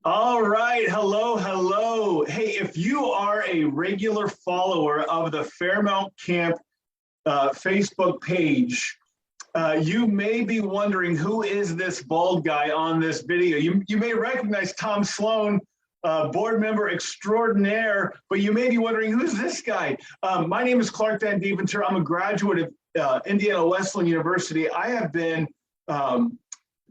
All right. Hello, hello. Hey, if you are a regular follower of the Fairmount Camp Facebook page, you may be wondering who is this bald guy on this video. You may recognize Tom Sloan, board member extraordinaire, but you may be wondering who's this guy. My name is Clark Van Deventer. I'm a graduate of Indiana Wesleyan University. I have been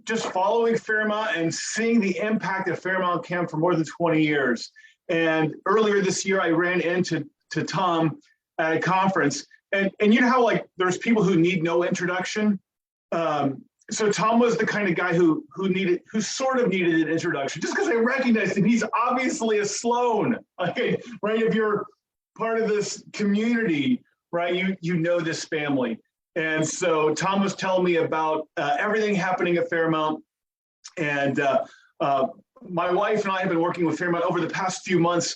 just following Fairmount and seeing the impact of Fairmount Camp for more than 20 years. And earlier this year, I ran into Tom at a conference. And you know how like there's people who need no introduction? So Tom was the kind of guy who sort of needed an introduction, just because I recognized him. He's obviously a Sloan, okay, right? If you're part of this community, right, you know this family. And so Tom was telling me about everything happening at Fairmount. And my wife and I have been working with Fairmount over the past few months,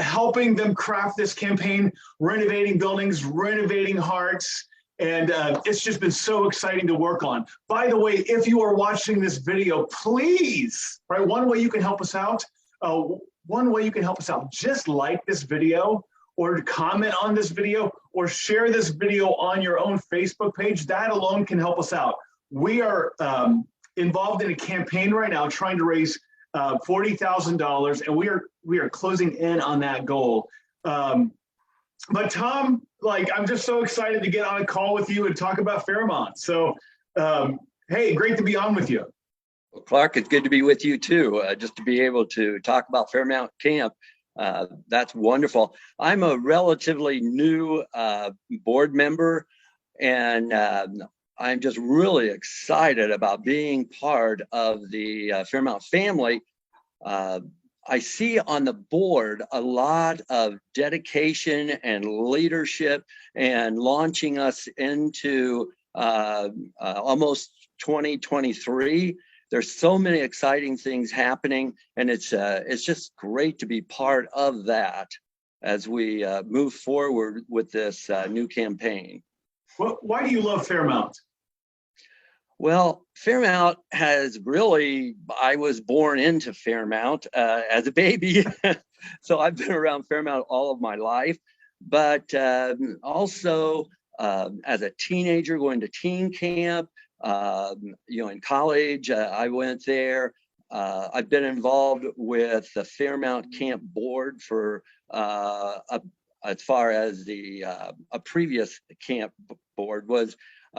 helping them craft this campaign, renovating buildings, renovating hearts. And it's just been so exciting to work on. By the way, if you are watching this video, please, right, one way you can help us out, just like this video, or comment on this video, or share this video on your own Facebook page. That alone can help us out. We are involved in a campaign right now trying to raise $40,000, and we are closing in on that goal. But Tom, like, I'm just so excited to get on a call with you and talk about Fairmount. So, hey, great to be on with you. Well, Clark, it's good to be with you too. Just to be able to talk about Fairmount Camp. That's wonderful. I'm a relatively new board member, and I'm just really excited about being part of the Fairmount family. I see on the board a lot of dedication and leadership and launching us into almost 2023. There's so many exciting things happening, and it's just great to be part of that as we move forward with this new campaign. Well, why do you love Fairmount? Well, Fairmount has really, I was born into Fairmount as a baby, so I've been around Fairmount all of my life, but also as a teenager going to teen camp, in college, I went there. I've been involved with the Fairmount Camp Board for as far as a previous camp board was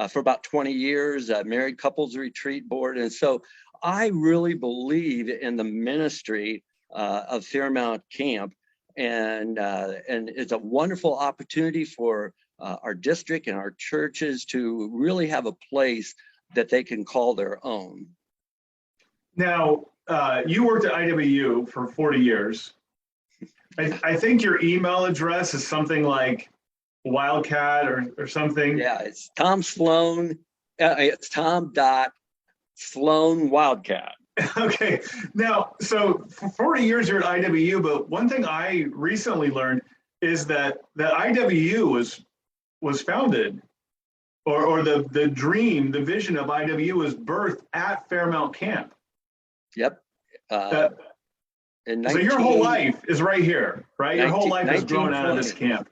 for about 20 years, Married Couples Retreat Board. And so I really believe in the ministry of Fairmount Camp, and it's a wonderful opportunity for our district and our churches to really have a place that they can call their own. Now, you worked at IWU for 40 years. I think your email address is something like Wildcat or something. Yeah, it's Tom Sloan. It's Tom.Sloan Wildcat. Okay. Now, so for 40 years you're at IWU, but one thing I recently learned is that IWU was founded, or the dream, the vision of IWU was birthed at Fairmount Camp. Yep. So your whole life is right here, right? Your whole life has grown out of this camp.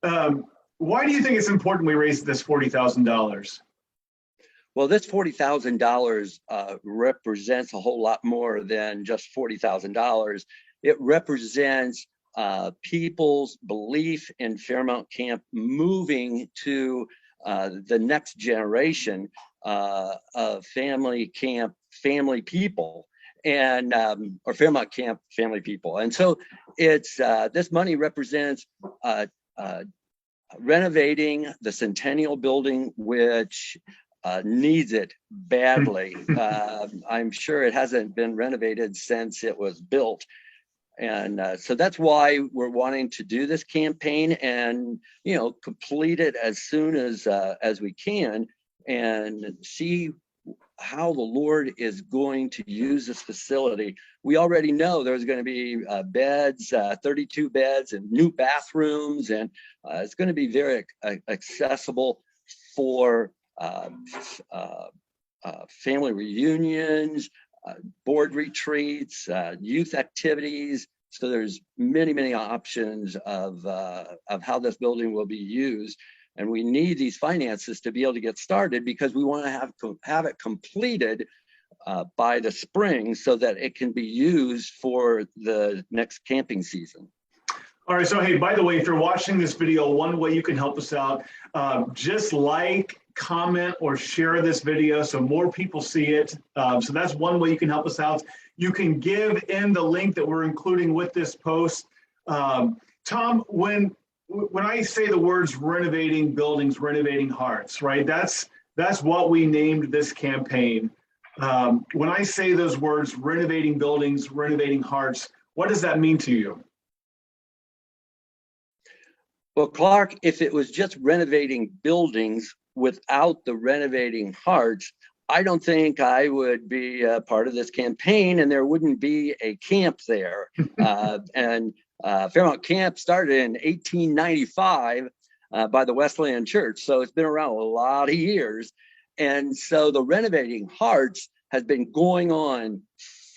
Why do you think it's important we raise this $40,000? Well, this $40,000 represents a whole lot more than just $40,000. It represents people's belief in Fairmount Camp moving to the next generation of family camp, family people, and or Fairmount Camp family people. And so it's this money represents renovating the Centennial Building, which needs it badly. I'm sure it hasn't been renovated since it was built. And so that's why we're wanting to do this campaign and, complete it as soon as we can, and see how the Lord is going to use this facility. We already know there's going to be beds, 32 beds, and new bathrooms, and it's going to be very accessible for family reunions, board retreats, youth activities. So there's many, many options of how this building will be used. And we need these finances to be able to get started because we want to have it completed by the spring so that it can be used for the next camping season. All right, so hey, by the way, if you're watching this video, one way you can help us out, just like, comment, or share this video so more people see it. So that's one way you can help us out. You can give in the link that we're including with this post. Tom, when I say the words renovating buildings, renovating hearts, right? That's what we named this campaign. When I say those words, renovating buildings, renovating hearts, what does that mean to you? Well, Clark, if it was just renovating buildings without the renovating hearts, I don't think I would be a part of this campaign and there wouldn't be a camp there. Fairmount Camp started in 1895 by the Wesleyan Church. So it's been around a lot of years. And so the renovating hearts has been going on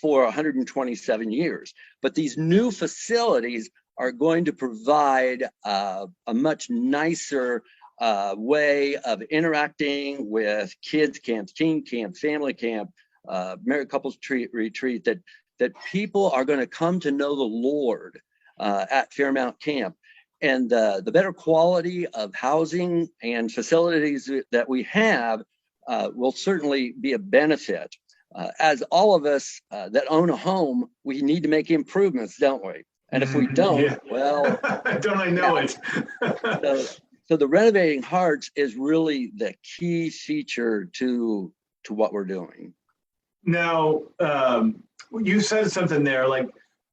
for 127 years. But these new facilities are going to provide a much nicer way of interacting with kids camps, teen camp, family camp, married couples retreat, that people are going to come to know the Lord at Fairmount Camp. And the better quality of housing and facilities that we have will certainly be a benefit. As all of us that own a home, we need to make improvements, don't we? And if we don't, Yeah. Well, don't I know yeah. it? So the renovating hearts is really the key feature to what we're doing. Now, you said something there, like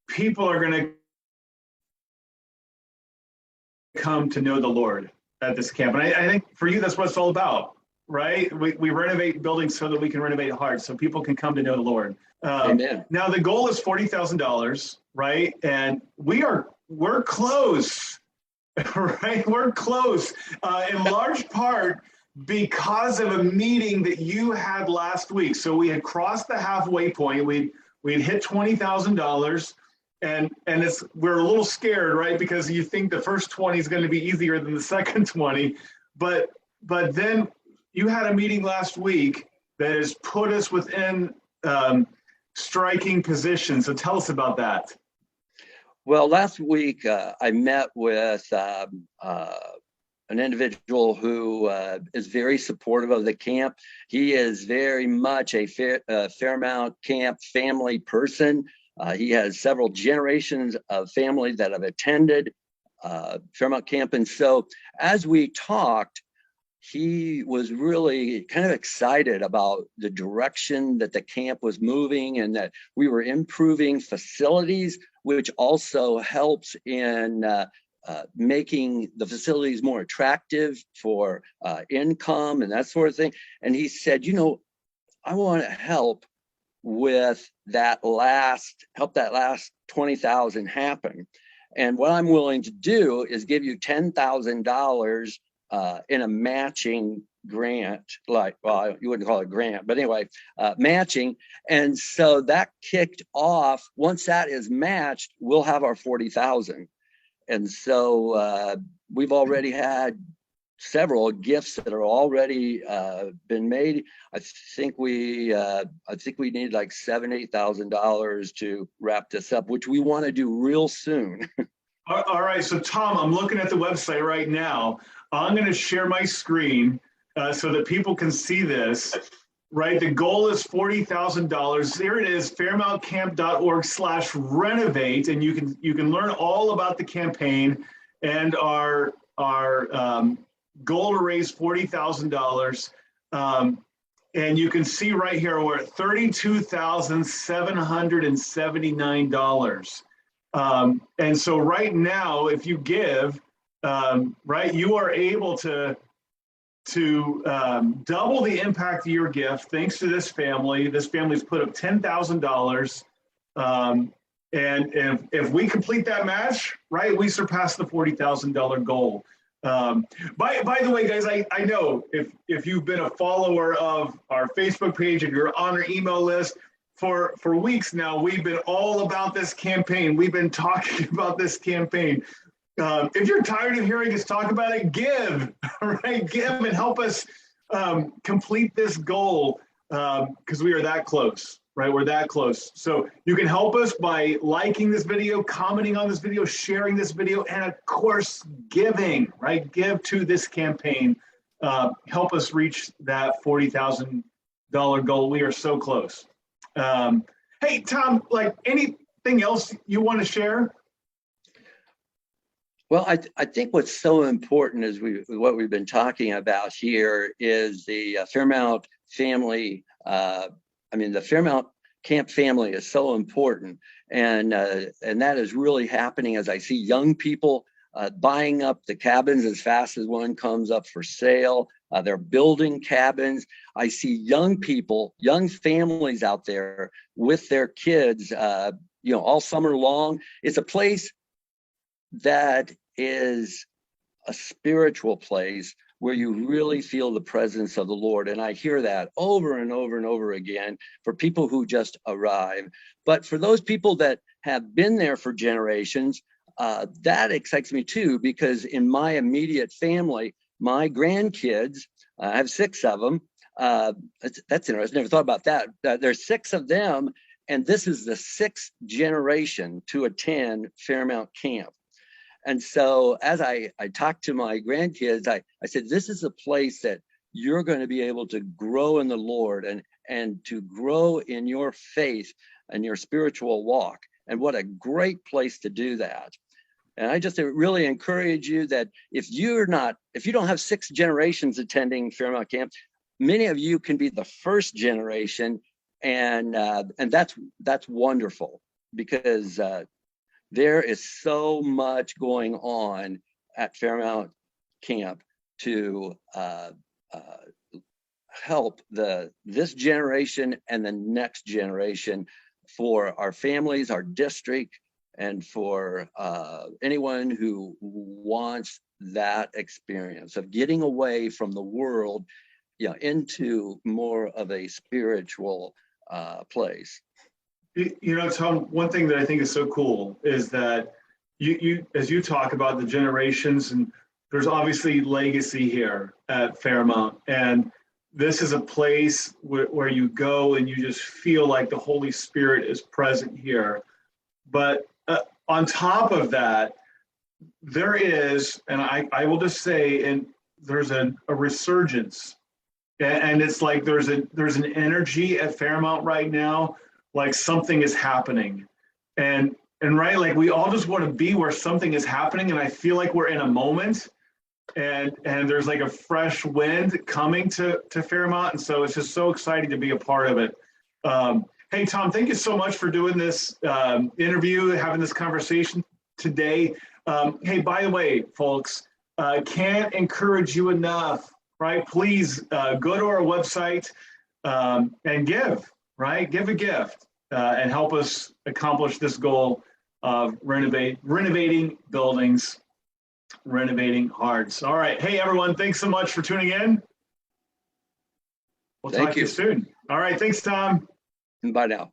people are going to come to know the Lord at this camp. And I think for you, that's what it's all about, right? We renovate buildings so that we can renovate hearts, so people can come to know the Lord. Amen. Now the goal is $40,000, right? And we're close, right? We're close, in large part because of a meeting that you had last week. So we had crossed the halfway point. We'd hit $20,000, and we're a little scared, right? Because you think the first 20 is going to be easier than the second 20, but then you had a meeting last week that has put us within striking position. So tell us about that. Well, last week I met with an individual who is very supportive of the camp. He is very much a Fairmount Camp family person. He has several generations of family that have attended Fairmount Camp. And so as we talked, he was really kind of excited about the direction that the camp was moving and that we were improving facilities, which also helps in making the facilities more attractive for income and that sort of thing. And he said, I want to help with that last 20,000 happen. And what I'm willing to do is give you $10,000 in a matching grant, you wouldn't call it a grant, but anyway, matching. And so that kicked off. Once that is matched, we'll have our 40,000. And so we've already had several gifts that are already been made. I think we need like $7,000-8,000 to wrap this up, which we want to do real soon. All right, so Tom, I'm looking at the website right now. I'm going to share my screen so that people can see this. Right, the goal is $40,000. There it is, fairmountcamp.org/renovate, and you can learn all about the campaign and our goal to raise $40,000. And you can see right here we're at $32,779. And so right now, if you give, right, you are able to double the impact of your gift thanks to this family. This family's put up $10,000. And if we complete that match, right, we surpass the $40,000 goal. By the way, guys, I know if you've been a follower of our Facebook page and you're on our email list, for weeks now, we've been all about this campaign. We've been talking about this campaign. If you're tired of hearing us talk about it, give, right? Give and help us complete this goal, because we are that close, right? We're that close. So you can help us by liking this video, commenting on this video, sharing this video, and of course, giving, right? Give to this campaign. Help us reach that $40,000 goal. We are so close. Hey, Tom, like anything else you want to share? Well, I think what's so important is what we've been talking about here is the Fairmount family. The Fairmount Camp family is so important, and that is really happening as I see young people buying up the cabins as fast as one comes up for sale. They're building cabins. I see young people, young families out there with their kids, all summer long. It's a place that is a spiritual place where you really feel the presence of the Lord. And I hear that over and over and over again for people who just arrive. But for those people that have been there for generations, that excites me too, because in my immediate family, my grandkids, I have 6 of them. That's interesting. Never thought about that. There's 6 of them, and this is the 6th generation to attend Fairmount Camp. And so as I talked to my grandkids, I said, this is a place that you're going to be able to grow in the Lord and to grow in your faith and your spiritual walk. And what a great place to do that. And I just really encourage you that if you don't have 6 generations attending Fairmount Camp, many of you can be the first generation, and that's wonderful, because there is so much going on at Fairmount Camp to help this generation and the next generation, for our families, our district, and for anyone who wants that experience of getting away from the world, into more of a spiritual place. Tom, one thing that I think is so cool is that you as you talk about the generations, and there's obviously legacy here at Fairmount, and this is a place where you go and you just feel like the Holy Spirit is present here. But on top of that, there is, and I will just say, and there's a resurgence, and it's like there's an energy at Fairmount right now, like something is happening, and right, like we all just want to be where something is happening, and I feel like we're in a moment, and there's like a fresh wind coming to Fairmount, and so it's just so exciting to be a part of it. Hey, Tom, thank you so much for doing this interview, having this conversation today. Hey, by the way, folks, can't encourage you enough, right? Please go to our website and give, right? Give a gift and help us accomplish this goal of renovating buildings, renovating hearts. All right. Hey, everyone, thanks so much for tuning in. We'll talk to you soon. All right. Thanks, Tom. Bye now.